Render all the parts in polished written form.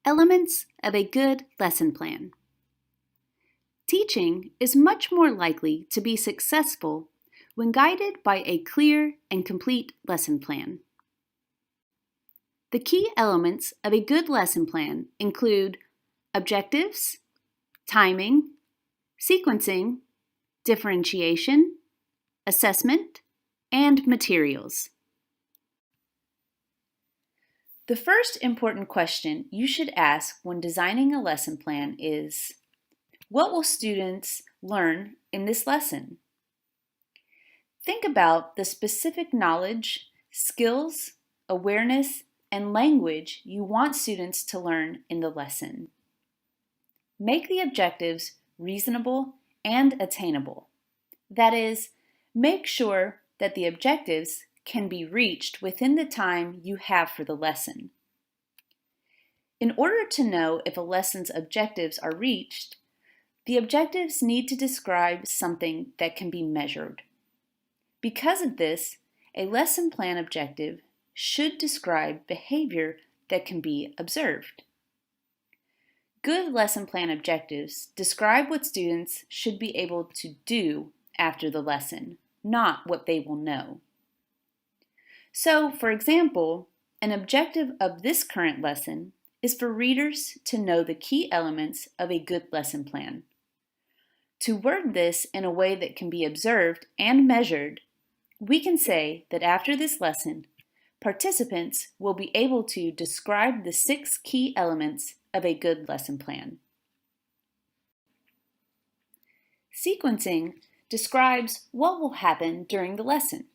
Elements of a good lesson plan. Teaching is much more likely to be successful when guided by a clear and complete lesson plan. The key elements of a good lesson plan include objectives, timing, sequencing, differentiation, assessment, and materials. The first important question you should ask when designing a lesson plan is, what will students learn in this lesson? Think about the specific knowledge, skills, awareness, and language you want students to learn in the lesson. Make the objectives reasonable and attainable. That is, make sure that the objectives can be reached within the time you have for the lesson. In order to know if a lesson's objectives are reached, the objectives need to describe something that can be measured. Because of this, a lesson plan objective should describe behavior that can be observed. Good lesson plan objectives describe what students should be able to do after the lesson, not what they will know. So, for example, an objective of this current lesson is for readers to know the key elements of a good lesson plan. To word this in a way that can be observed and measured, we can say that after this lesson, participants will be able to describe the 6 key elements of a good lesson plan. Sequencing describes what will happen during the lesson,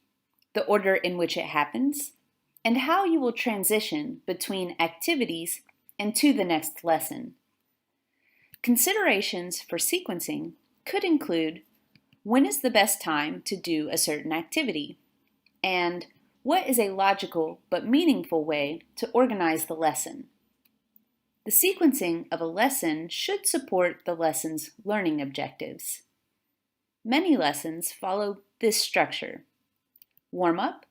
the order in which it happens, and how you will transition between activities and to the next lesson. Considerations for sequencing could include when is the best time to do a certain activity, and what is a logical but meaningful way to organize the lesson. The sequencing of a lesson should support the lesson's learning objectives. Many lessons follow this structure: warm-up,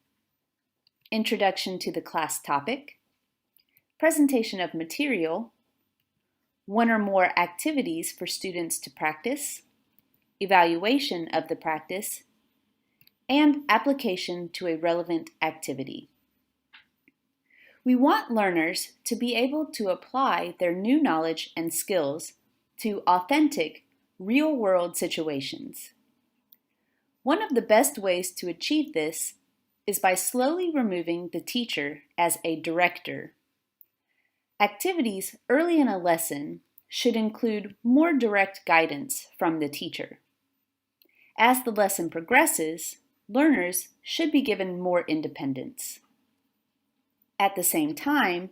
introduction to the class topic, presentation of material, 1 or more activities for students to practice, evaluation of the practice, and application to a relevant activity. We want learners to be able to apply their new knowledge and skills to authentic, real-world situations. One of the best ways to achieve this is by slowly removing the teacher as a director. Activities early in a lesson should include more direct guidance from the teacher. As the lesson progresses, learners should be given more independence. At the same time,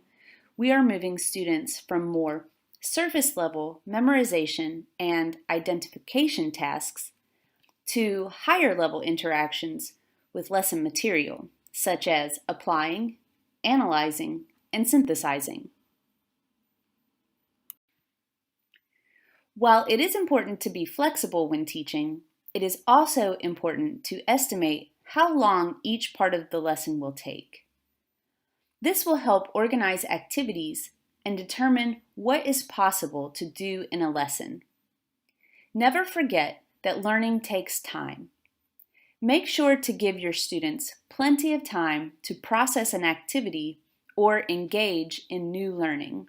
we are moving students from more surface-level memorization and identification tasks to higher-level interactions with lesson material, such as applying, analyzing, and synthesizing. While it is important to be flexible when teaching, it is also important to estimate how long each part of the lesson will take. This will help organize activities and determine what is possible to do in a lesson. Never forget that learning takes time. Make sure to give your students plenty of time to process an activity or engage in new learning.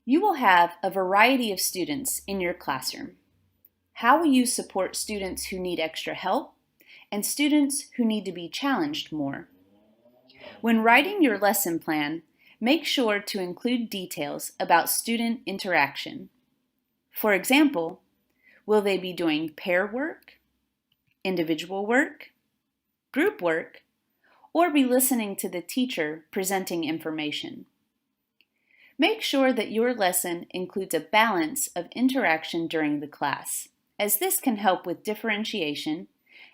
You will have a variety of students in your classroom. How will you support students who need extra help and students who need to be challenged more? When writing your lesson plan, make sure to include details about student interaction. For example, will they be doing pair work, individual work, group work, or be listening to the teacher presenting information? Make sure that your lesson includes a balance of interaction during the class, as this can help with differentiation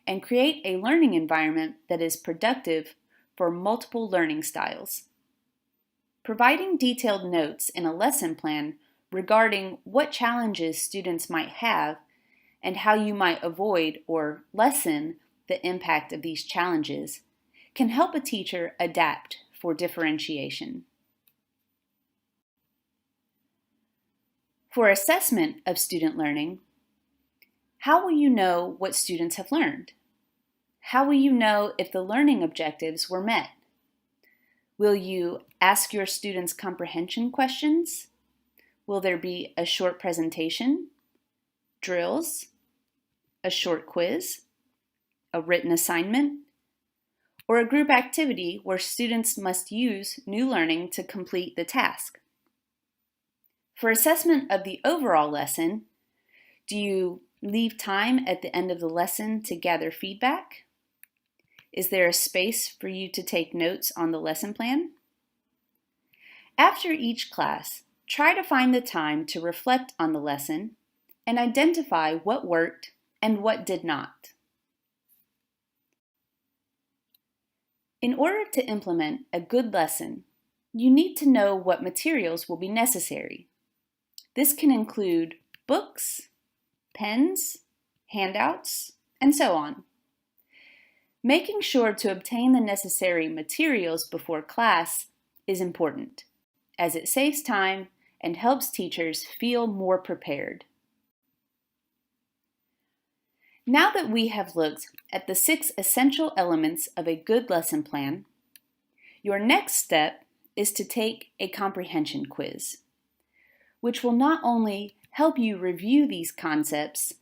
and create a learning environment that is productive for multiple learning styles. Providing detailed notes in a lesson plan regarding what challenges students might have and how you might avoid or lessen the impact of these challenges can help a teacher adapt for differentiation. For assessment of student learning, how will you know what students have learned? How will you know if the learning objectives were met? Will you ask your students comprehension questions? Will there be a short presentation, drills, a short quiz, a written assignment, or a group activity where students must use new learning to complete the task? For assessment of the overall lesson, do you leave time at the end of the lesson to gather feedback? Is there a space for you to take notes on the lesson plan? After each class, try to find the time to reflect on the lesson and identify what worked and what did not. In order to implement a good lesson, you need to know what materials will be necessary. This can include books, pens, handouts, and so on. Making sure to obtain the necessary materials before class is important, as it saves time and helps teachers feel more prepared. Now that we have looked at the 6 essential elements of a good lesson plan, your next step is to take a comprehension quiz, which will not only help you review these concepts,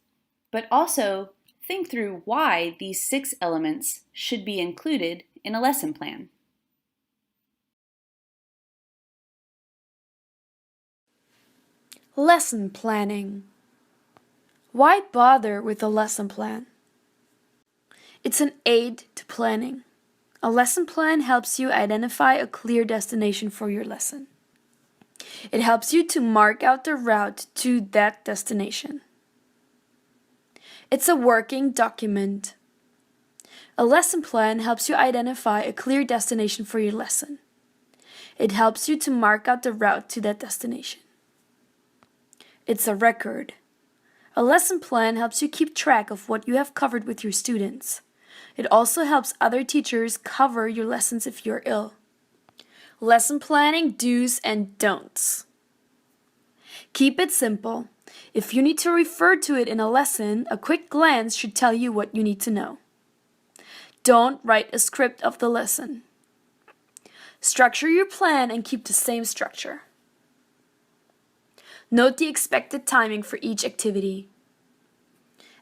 but also think through why these 6 elements should be included in a lesson plan. Lesson planning. Why bother with a lesson plan? It's an aid to planning. A lesson plan helps you identify a clear destination for your lesson. It helps you to mark out the route to that destination. It's a working document. A lesson plan helps you identify a clear destination for your lesson. It helps you to mark out the route to that destination. It's a record. A lesson plan helps you keep track of what you have covered with your students. It also helps other teachers cover your lessons if you're ill. Lesson planning do's and don'ts. Keep it simple. If you need to refer to it in a lesson, a quick glance should tell you what you need to know. Don't write a script of the lesson. Structure your plan and keep the same structure. Note the expected timing for each activity.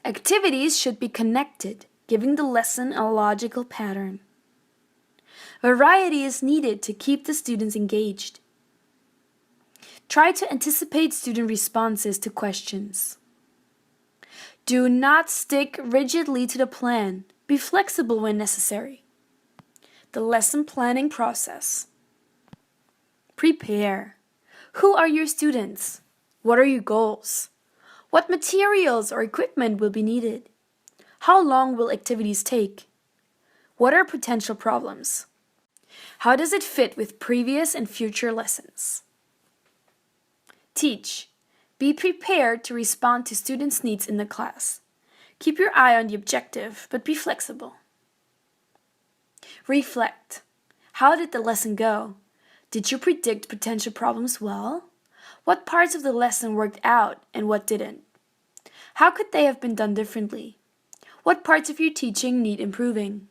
Activities should be connected, giving the lesson a logical pattern. Variety is needed to keep the students engaged. Try to anticipate student responses to questions. Do not stick rigidly to the plan. Be flexible when necessary. The lesson planning process. Prepare. Who are your students? What are your goals? What materials or equipment will be needed? How long will activities take? What are potential problems? How does it fit with previous and future lessons? Teach. Be prepared to respond to students' needs in the class. Keep your eye on the objective, but be flexible. Reflect. How did the lesson go? Did you predict potential problems well? What parts of the lesson worked out and what didn't? How could they have been done differently? What parts of your teaching need improving?